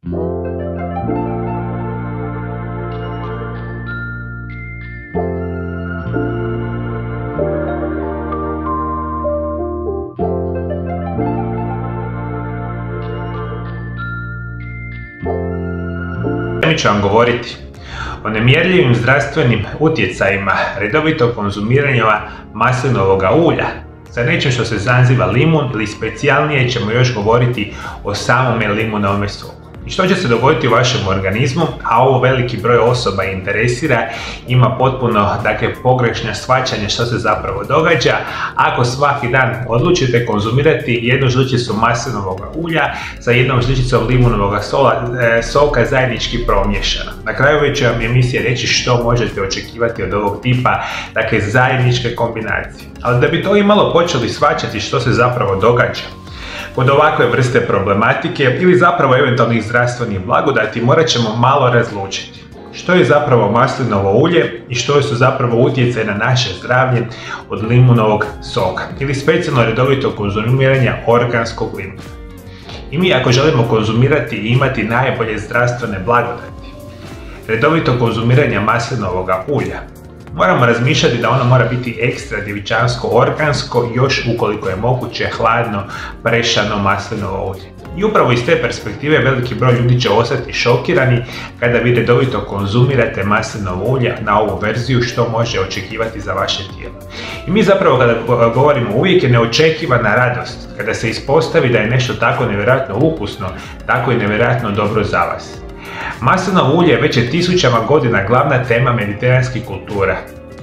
Mi ću vam govoriti o nemjerljivim zdravstvenim utjecajima redovitog konzumiranja maslinovog ulja sa nečim što se naziva limun, ili specijalnije ćemo još govoriti o samome limunovome soku. I što će se dogoditi u vašem organizmu, a ovo veliki broj osoba interesira, ima potpuno pogrešno shvaćanje što se zapravo događa ako svaki dan odlučite konzumirati jednu žličicu maslinovog ulja sa jednom žličicom limunovog soka zajednički promiješana. Na kraju će vam emisija reći što možete očekivati od ovog tipa zajedničke kombinacije. Ali da bi to imalo počeli shvaćati što se zapravo događa kod ovakve vrste problematike ili zapravo eventualnih zdravstvenih blagodati, morat ćemo malo razlučiti što je zapravo maslinovo ulje i što su zapravo utjecaj na naše zdravlje od limunovog soka ili specijalno redovitog konzumiranja organskog limuna. I mi ako želimo konzumirati i imati najbolje zdravstvene blagodati redovito konzumiranja maslinovog ulja, moramo razmišljati da ono mora biti ekstra djevičansko organsko, još ukoliko je moguće hladno prešano maslinovo ulje. I upravo iz te perspektive veliki broj ljudi će ostati šokirani kada vi redovito konzumirate maslinovo ulje na ovu verziju, što može očekivati za vaše tijelo. I mi zapravo kada govorimo uvijek je neočekivana radost kada se ispostavi da je nešto tako nevjerojatno ukusno, tako i nevjerojatno dobro za vas. Maslinovo ulje već je tisućama godina glavna tema mediteranskih kultura,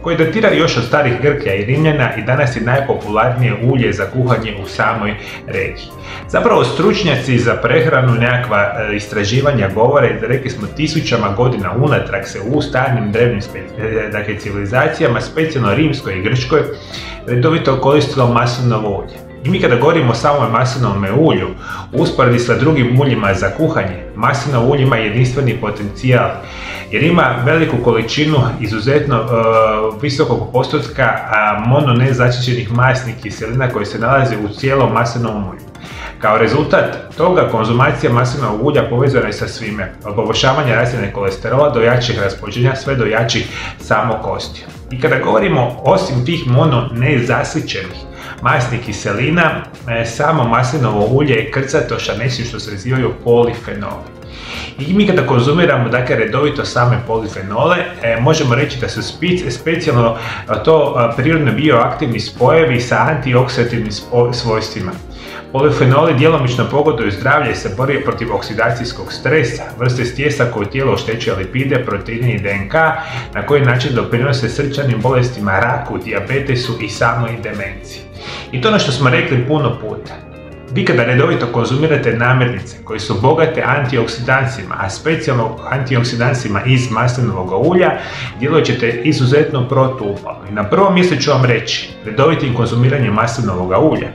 koji datira još od starih Grka i Rimljana i danas je najpopularnije ulje za kuhanje u samoj regiji. Zapravo stručnjaci za prehranu nekakva istraživanja govore, rekli smo tisućama godina unatrag se u starim drevnim civilizacijama, specijalno rimskoj i grčkoj, redovito koristilo maslinovo ulje. I mi kada govorimo o samom maslinovom ulju, u usporedbi sa drugim uljima za kuhanje, maslinovo ulje ima jedinstveni potencijal jer ima veliku količinu izuzetno visokog postotka mononezaštićenih masnih kiselina koje se nalaze u cijelom maslinovom ulju. Kao rezultat toga, konzumacija maslinovog ulja povezana je sa svime, od poboljšavanja razine kolesterola do jačih raspuštenja, sve do jačih samokostiju. I kada govorimo osim tih mononezasićenih masnih kiselina, samo maslinovo ulje je krcatoša nešto što se nazivaju polifenoli. I mi kada konzumiramo redovito same polifenole, možemo reći da su specijalno to prirodno bioaktivni spojevi sa antioksidativnim svojstvima. Polifenoli djelomično pogoduju zdravlje i se bore protiv oksidacijskog stresa, vrste stijesa koje tijelo oštećuje lipide, proteine i DNK, na koji način doprinose srčanim bolestima, raku, dijabetesu i samoj demenciji. I to ono što smo rekli puno puta. Vi kada redovito konzumirate namirnice koje su bogate antioksidansima, a specijalno antioksidansima iz maslinovog ulja, djelovat ćete izuzetno protuupalno. I na prvom mjestu ću vam reći, redovitim konzumiranjem maslinovog ulja,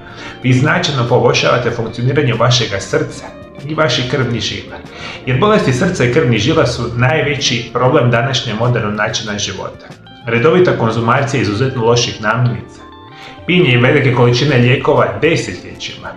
vi značajno poboljšavate funkcioniranje vašega srca i vaših krvnih žila. Jer bolesti srca i krvnih žila su najveći problem današnje modernog načina života. Redovita konzumacija izuzetno loših namirnica, pijenje i velike količine lijekova desetljećima,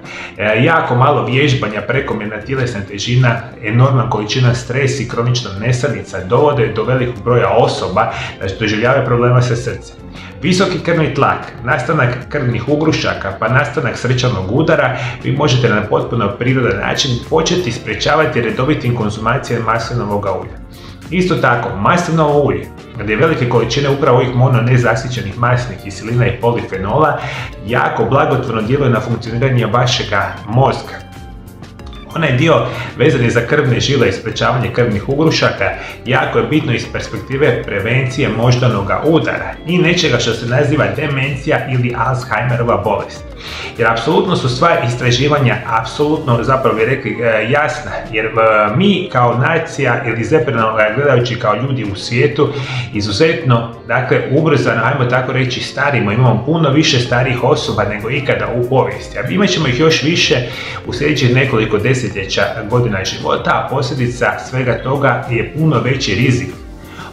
jako malo vježbanja, prekomjerna tjelesna težina, enormna količina stresa i kronična nesanica dovode do velikog broja osoba da doživljavaju problema sa srcem. Visoki krvni tlak, nastanak krvnih ugrušaka pa nastanak srčanog udara vi možete na potpuno prirodan način početi sprječavati redovitim konzumacijom maslinovog ulja. Isto tako, maslinovo ulje, gdje velike količine upravo ovih mononezasićenih masnih kiselina i polifenola jako blagotvorno djeluje na funkcioniranje vašega mozga. Onaj dio vezan je za krvne žile i sprečavanje krvnih ugrušaka jako je bitno iz perspektive prevencije moždanog udara i nečega što se naziva demencija ili Alzheimerova bolest. Jer apsolutno su sva istraživanja apsolutno zapravo bi rekli jasna, jer mi kao nacija ili zapravo gledajući kao ljudi u svijetu izuzetno ubrzano, ajmo tako reći, starimo, imamo puno više starijih osoba nego ikada u povijesti, a imat ćemo ih još više u sljedećih nekoliko desetljeća godina života, a posljedica svega toga je puno veći rizik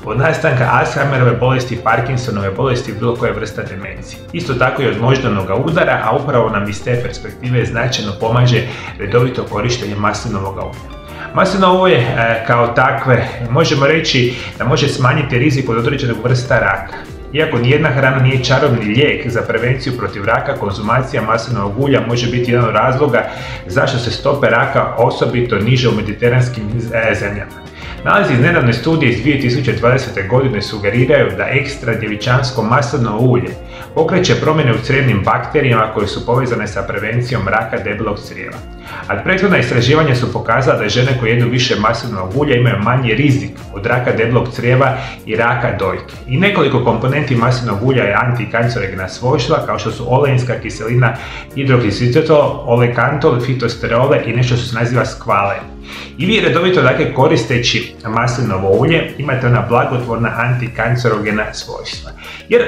od nastanka Alzheimerove bolesti, Parkinsonove bolesti i bilo koje vrsta demencije. Isto tako i od moždanog udara, a upravo nam iz te perspektive značajno pomaže redovito korištenje maslinovog ulja. Maslinovo ulje kao takve možemo reći da može smanjiti rizik od određenog vrsta raka. Iako nijedna hrana nije čarobni lijek za prevenciju protiv raka, konzumacija maslinovog ulja može biti jedan od razloga zašto se stope raka osobito niže u mediteranskim zemljama. Nalazi iz nedavne studije iz 2020. godine sugeriraju da ekstra djevičansko maslinovo ulje pokreće promjene u crijevnim bakterijama koje su povezane sa prevencijom raka debelog crijeva. A prethodna istraživanja su pokazala da žene koje jedu više maslinovog ulja imaju manji rizik od raka debelog crijeva i raka dojke. I nekoliko komponenti maslinovog ulja je antikancerogena svojstva kao što su oleinska kiselina, hidroksitol, olekantol, fitosterole i nešto što se naziva skvalen. I vi redovito koristeći maslinovo ulje imate ona blagotvorna antikancerogena svojstva. Jer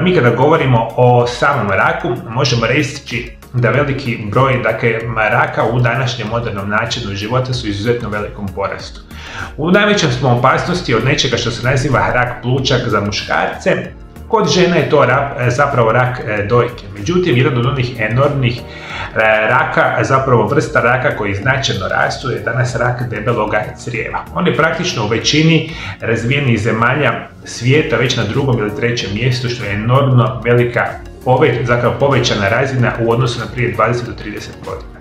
mi kada govorimo o samom raku možemo reći da veliki broj raka u današnjem modernom načinu života su izuzetno velikom porastu. U najvećoj smo opasnosti od nečega što se naziva rak pluća za muškarce. Kod žena je to zapravo rak dojke. Međutim, jedan od onih enormnih raka, zapravo vrsta raka koji značajno rastu je danas rak debeloga crijeva. On je praktično u većini razvijenih zemalja svijeta već na 2. ili 3. mjestu, što je enormno velika povećana razina u odnosu na prije 20 do 30 godina.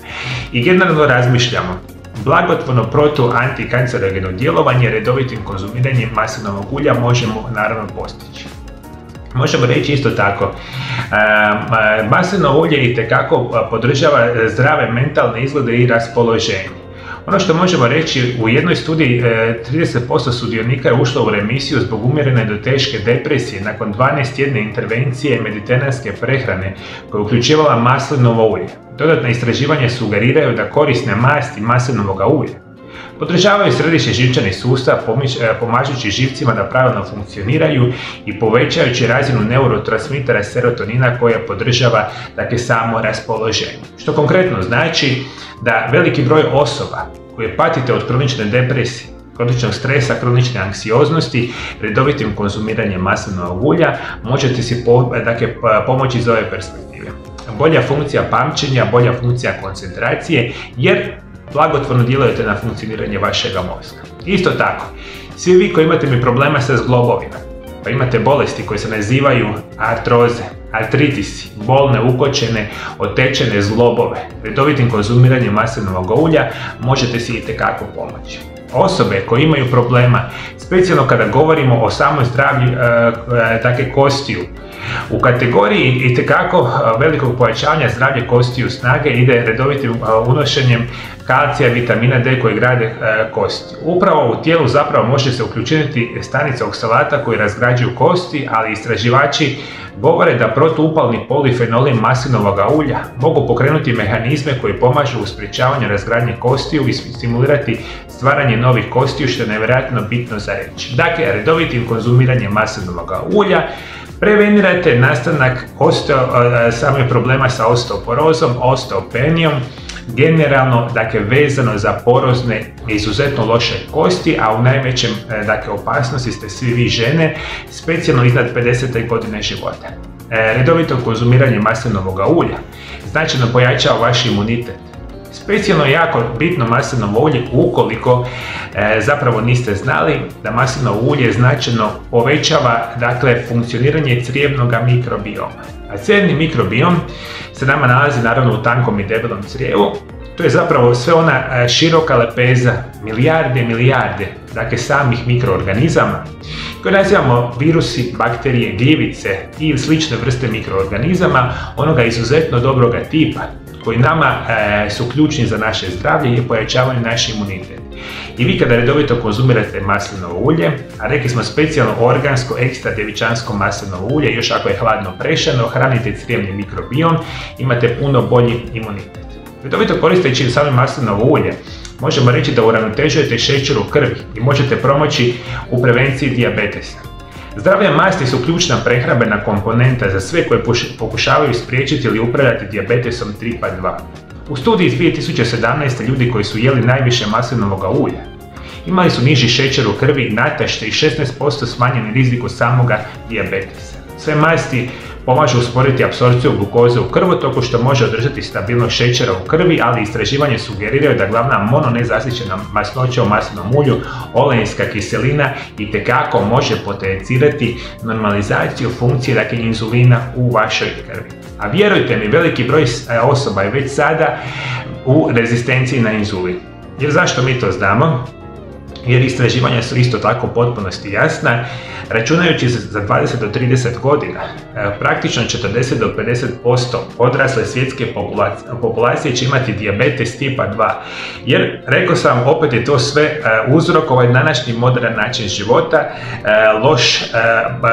I generalno razmišljamo, blagotvorno protuantikancerogeno djelovanje redovitim konzumiranjem maslinovog ulja možemo naravno postići. Možemo reći isto tako, maslinovo ulje itekako podržava zdrave mentalne izglede i raspoloženje. Ono što možemo reći, u jednoj studiji 30% sudionika je ušlo u remisiju zbog umjerene do teške depresije nakon 12-tjedne intervencije mediteranske prehrane koja je uključivala maslinovo ulje. Dodatna istraživanja sugeriraju da korisne masti maslinovog ulja podržavaju središnji živčani sustav, pomažući živcima da pravilno funkcioniraju i povećajući razinu neurotransmitera serotonina koja podržava samo raspoloženje. Što konkretno znači da veliki broj osoba koje patite od kronične depresije, kroničnog stresa, kronične anksioznosti, redovitim konzumiranjem maslinovog ulja možete si pomoći iz ove perspektive. Bolja funkcija pamćenja, bolja funkcija koncentracije, jer blagotvorno djelujete na funkcioniranje vašega mozga. Isto tako, svi vi koji imate problema sa zglobovima, pa imate bolesti koje se nazivaju artroze, artritisi, bolne, ukočene, otečene zglobove, redovitim konzumiranjem maslinovog ulja možete si itekako pomoći. Osobe koje imaju problema, specijalno kada govorimo o samoj zdravlju kostiju, u kategoriji itekako velikog pojačavanja zdravlja kostiju snage ide redovitim unošenjem kalcija, vitamina D koji grade kosti. Upravo u tijelu zapravo može se uključiti stanica oksalata koji razgrađuju kosti, ali istraživači govore da protuupalni polifenoli maslinovog ulja mogu pokrenuti mehanizme koji pomažu u sprječavanju razgradnje kostiju i stimulirati stvaranje novih kostiju, što je nevjerojatno bitno za reći. Dakle, redovitim konzumiranjem maslinovog ulja prevenirate nastanak samih problema sa osteoporozom, osteopenijom, generalno vezano za porozne i izuzetno loše kosti, a u najvećem opasnosti ste svi vi žene, specijalno iznad 50. godine života. Redovito konzumiranje maslinovog ulja značajno pojačava vaš imunitet. Specijalno je jako bitno maslinovo ulje ukoliko zapravo niste znali da maslinovo ulje značajno povećava funkcioniranje crijevnog mikrobioma. A crijevni mikrobiom se nama nalazi naravno u tankom i debelom crijevu. To je zapravo sve ona široka lepeza, milijarde samih mikroorganizama koje nazivamo virusi, bakterije, gljivice i slične vrste mikroorganizama onoga izuzetno dobroga tipa koji nama su ključni za naše zdravlje i pojačavaju naš imunitet. I vi kada redovito konzumirate maslinovo ulje, a rekli smo specijalno organsko, ekstra djevičansko maslinovo ulje, još ako je hladno prešano, hranite crijevni mikrobiom, imate puno bolji imunitet. Redovito koristeći samo maslinovo ulje, možemo reći da uravnotežujete šećer u krvi i možete pomoći u prevenciji dijabetesa. Zdrave masti su ključna prehrambena komponenta za sve koje pokušavaju spriječiti ili upravljati dijabetesom tipa 2. U studiji iz 2017. ljudi koji su jeli najviše maslinovog ulja imali su niži šećer u krvi, natašte i 16% smanjeni rizik od samoga dijabetesa. Sve masti pomaže usporiti apsorpciju glukoze u krvotoku što može održati stabilnost šećera u krvi, ali istraživanje sugeriraju da glavna mononezasićena masnoća u maslinom ulju, oleinska kiselina, itekako može potencirati normalizaciju funkcije, dakle, inzulina u vašoj krvi. A vjerujte mi, veliki broj osoba je već sada u rezistenciji na inzulin. Jer zašto mi to znamo? Jer istraživanja su isto tako u potpunosti jasna. Računajući za 20 do 30 godina, praktično 40 do 50% odrasle svjetske populacije će imati dijabetes tipa 2. Jer, rekao sam, opet je to sve uzrok, ovaj današnji modern način života, loš,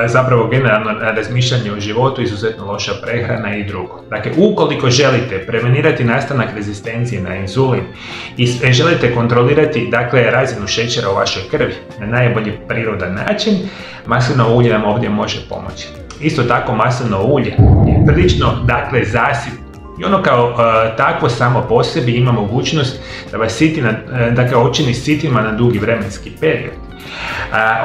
zapravo generalno razmišljanje o životu, izuzetno loša prehrana i drugo. Dakle, ukoliko želite prevenirati nastanak rezistencije na inzulin i želite kontrolirati, dakle, razinu šećera u vašoj krvi na najbolji prirodan način, maslinovo ulje nam ovdje može pomoći. Isto tako, maslinovo ulje je prilično, dakle, zasitno i ono kao takvo samo po sebi ima mogućnost da vas učini sitima na dugi vremenski period.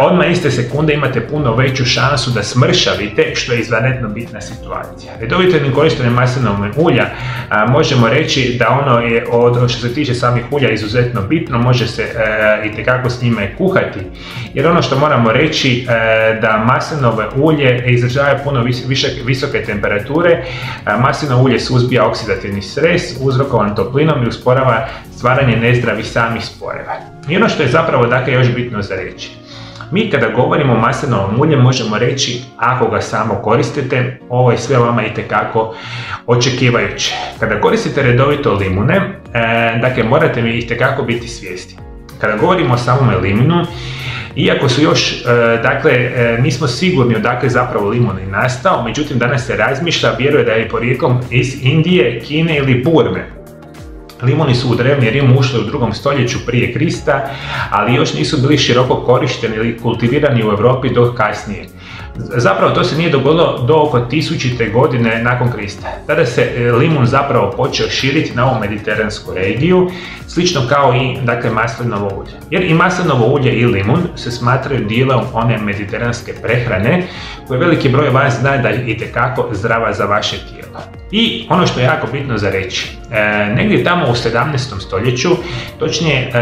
Odmah iste sekunde imate puno veću šansu da smršavite, što je izvanredno bitna situacija. Redovito korištenje maslinovog ulja možemo reći da ono je, što se tiče samih ulja, izuzetno bitno, može se itekako s njime kuhati, jer ono što moramo reći da maslinovo ulje izdržava puno visoke temperature. Maslinovo ulje suzbija oksidativni stres uzrokovan toplinom i usporava stvaranje nezdravih samih spojeva. I ono što je zapravo, dakle, još bitno za reći. Mi kada govorimo o maslinovom ulju možemo reći, ako ga samo koristite, ovo je sve vama itekako očekivajuće. Kada koristite redovito limune, dakle, morate mi itekako biti svjesni. Kada govorimo o samome limunu, iako su još, dakle, nismo sigurni odakle zapravo limun je nastao, međutim danas se razmišlja, vjeruje da je porijeklom iz Indije, Kine ili Burme. Limuni su u drevni Rim ušli u 2. stoljeću prije Krista, ali još nisu bili široko korišteni ili kultivirani u Europi do kasnije. Zapravo to se nije dogodilo do oko 1000. godine nakon Krista. Tada se limun zapravo počeo širiti na ovu mediteransku regiju, slično kao i, dakle, maslinovo ulje. Jer i maslinovo ulje i limun se smatraju dijelom one mediteranske prehrane, koje veliki broj vas zna da je itekako zdrava za vaše tijelo. I ono što je jako bitno za reći, negdje tamo u 17. stoljeću, točnije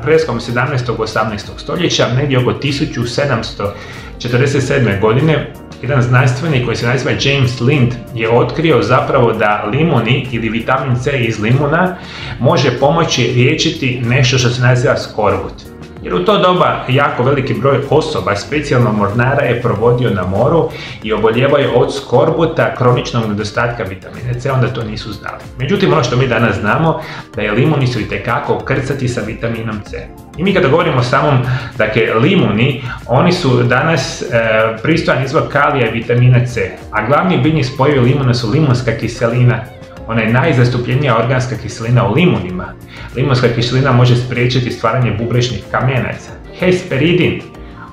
preskom 17. 18. stoljeća, negdje oko 1747. godine, jedan znanstvenik koji se naziva James Lind je otkrio zapravo da limuni ili vitamin C iz limuna može pomoći liječiti nešto što se naziva skorbut. Jer u to doba jako veliki broj osoba, specijalno mornara, je provodio na moru i oboljevaju od skorbuta, kroničnog nedostatka vitamina C, onda to nisu znali. Međutim, ono što mi danas znamo, da je limuni su itekako krcati sa vitaminom C. I mi kada govorimo o samom, dakle, limuni, oni su danas pristojan izvor kalija i vitamina C, a glavni biljni spojevi limuna su limunska kiselina. Ona je najzastupljenija organska kiselina u limunima. Limunska kiselina može spriječiti stvaranje bubrečnih kamenaca. Hesperidin,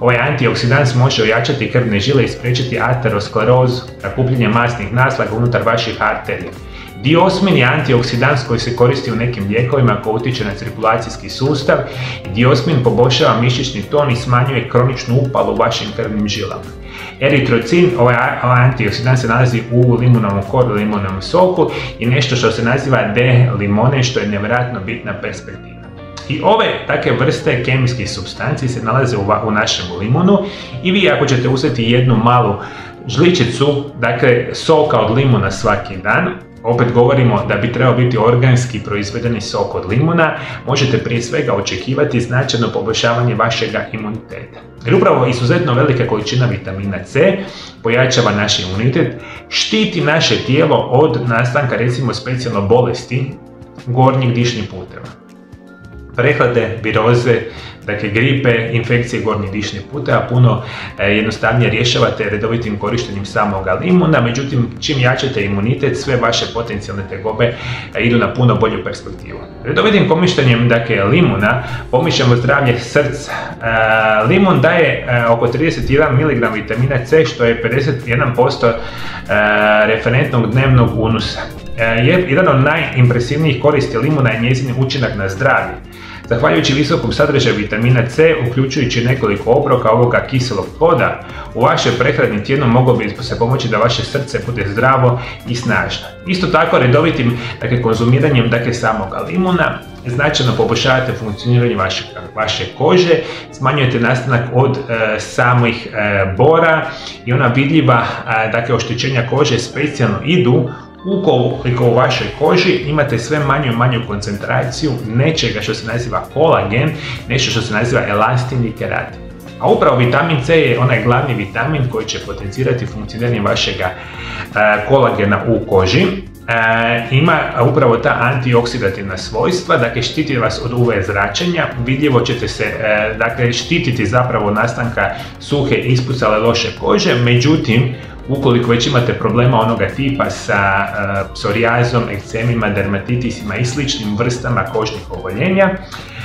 ovaj antioksidans, može ojačati krvne žile i spriječiti aterosklerozu, nakupljanje masnih naslaga unutar vaših arterija. Diosmin je antioksidans koji se koristi u nekim lijekovima koji utječe na cirkulacijski sustav. Diosmin poboljšava mišićni ton i smanjuje kroničnu upalu u vašim krvnim žilama. Eritrocin, ovaj antioksidans, se nalazi u limunovom koru, limunovom soku i nešto što se naziva D-limone, što je nevjerojatno bitna perspektiva. I ove takve vrste kemijskih supstanci se nalaze u našem limunu i vi ako ćete uzeti jednu malu žličicu, dakle, soka od limuna svaki dan, opet govorimo da bi trebao biti organski proizvedeni sok od limuna, možete prije svega očekivati značajno poboljšavanje vašega imuniteta. Jer upravo izuzetno velika količina vitamina C pojačava naš imunitet, štiti naše tijelo od nastanka, recimo, specijalno bolesti gornjih dišnih puteva. Prehlade, viroze, dakle, gripe, infekcije gornjih dišnih puteva puno jednostavnije rješavate redovitim korištenjem samoga limuna, međutim, čim jačate imunitet, sve vaše potencijalne tegobe idu na puno bolju perspektivu. Redovitim korištenjem, dakle, limuna pomičemo zdravlje srca. Limun daje oko 31 mg vitamina C, što je 51% referentnog dnevnog unosa. Jedan od najimpresivnijih koristi limuna je njezin učinak na zdravlje. Zahvaljujući visokom sadržaju vitamina C, uključujući nekoliko obroka ovoga kiselog ploda, u vašoj prehrani tjedno moglo bi se pomoći da vaše srce bude zdravo i snažno. Isto tako, redovitim konzumiranjem samoga limuna značajno poboljšavate funkcioniranje vaše kože, smanjujete nastanak od samih bora i ona vidljiva oštećenja kože specijalno idu ukoliko u vašoj koži imate sve manju i manju koncentraciju nečega što se naziva kolagen, nešto što se naziva elastin i keratin. A upravo vitamin C je onaj glavni vitamin koji će potencirati funkcioniranje vašega kolagena u koži. Ima upravo ta antioksidativna svojstva, dakle štiti vas od UV zračenja, vidljivo ćete se štititi zapravo nastanka suhe, ispucale, loše kože. Međutim, ukoliko već imate problema onoga tipa sa psorijazom, ekcemima, dermatitisima i sličnim vrstama kožnih oboljenja,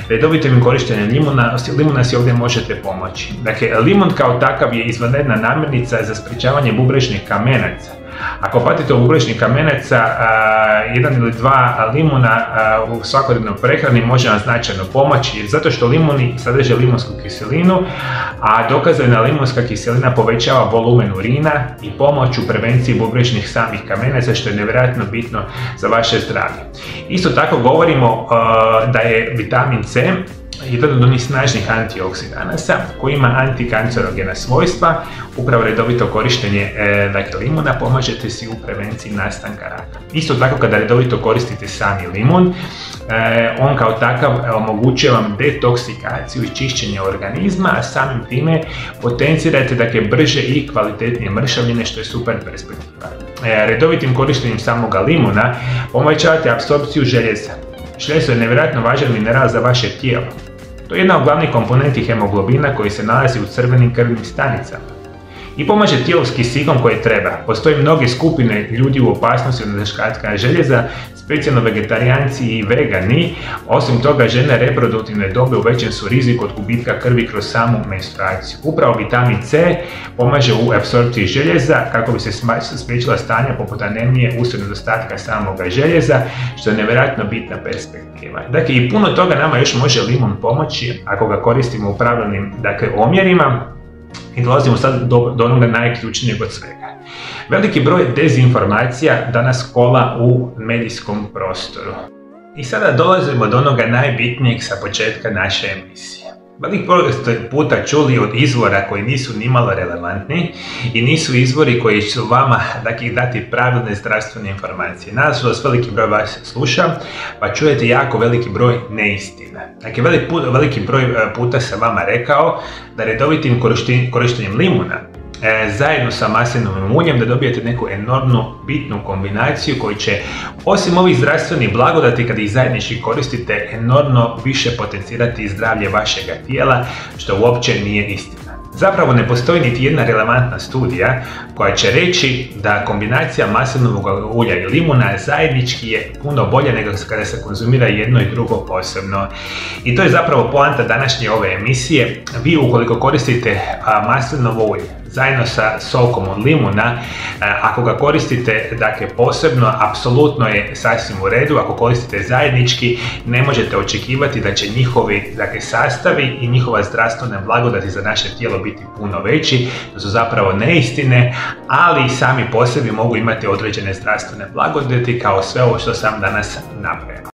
redovitim korištenjem limuna si ovdje možete pomoći. Dakle, limun kao takav je izvanredna namirnica za sprječavanje bubrečnih kamenaca. Ako patite od bubrečnih kamenaca, 1 ili 2 limuna u svakodnevnoj prehrani može vam značajno pomoći, jer zato što limuni sadrže limunsku kiselinu, a dokazana limunska kiselina povećava volumen urina i pomoć u prevenciji bubrečnih samih kamenaca, što je nevjerojatno bitno za vaše zdravlje. Isto tako govorimo da je vitamin C jedan od onih snažnih antioksidanasa koji ima antikancerogena svojstva. Upravo redovito korištenje limuna pomažete si u prevenciji nastanka raka. Isto tako, kada redovito koristite sami limun, on kao takav omogućuje vam detoksikaciju i čišćenje organizma, a samim time potencirate brže i kvalitetnije mršavljenje, što je super perspektiva. Redovitim korištenjem samoga limuna povećavate apsorpciju željeza. Željezo je nevjerojatno važan mineral za vaše tijelo. To je jedna od glavnih komponenti hemoglobina koji se nalazi u crvenim krvnim stanicama i pomaže tijelu s kisikom koje treba. Postoje mnoge skupine ljudi u opasnosti od nedostatka željeza, specijalno vegetarijanci i vegani. Osim toga, žene reproduktivne dobi u većem su riziku od gubitka krvi kroz samu menstruaciju. Upravo vitamin C pomaže u apsorpciji željeza kako bi se spriječila stanja poput anemije uslijed nedostatka samoga željeza, što je nevjerojatno bitna perspektiva. Dakle, i puno toga nama još može limun pomoći ako ga koristimo u pravilnim omjerima. I dolazimo sad do onoga najključnijeg od svega. Veliki broj dezinformacija danas kola u medijskom prostoru. I sada dolazimo do onoga najbitnijeg sa početka naše emisije. Velik broj ste puta čuli od izvora koji nisu nimalo relevantni i nisu izvori koji će vama dati pravilne zdravstvene informacije. Nažalost, veliki broj vas sluša, pa čujete jako veliki broj neistina. Dakle, veliki broj puta sam vama rekao da redovitim korištenjem limuna zajedno sa maslinovim uljem da dobijete neku enormnu bitnu kombinaciju koji će osim ovih zdravstvenih blagodati kad ih zajednički koristite enormno više potencirati zdravlje vašega tijela, što uopće nije istina. Zapravo ne postoji niti jedna relevantna studija koja će reći da kombinacija maslinovog ulja i limuna zajednički je puno bolje nego kada se konzumira jedno i drugo posebno. I to je zapravo poanta današnje ove emisije. Vi ukoliko koristite maslinovo ulje zajedno sa sokom od limuna, ako ga koristite posebno, apsolutno je sasvim u redu. Ako koristite zajednički, ne možete očekivati da će njihovi sastavi i njihova zdravstvena blagodati za naše tijelo biti puno veći. To su zapravo neistine, ali sami po sebi mogu imati određene zdravstvene blagodati kao sve ovo što sam danas napravio.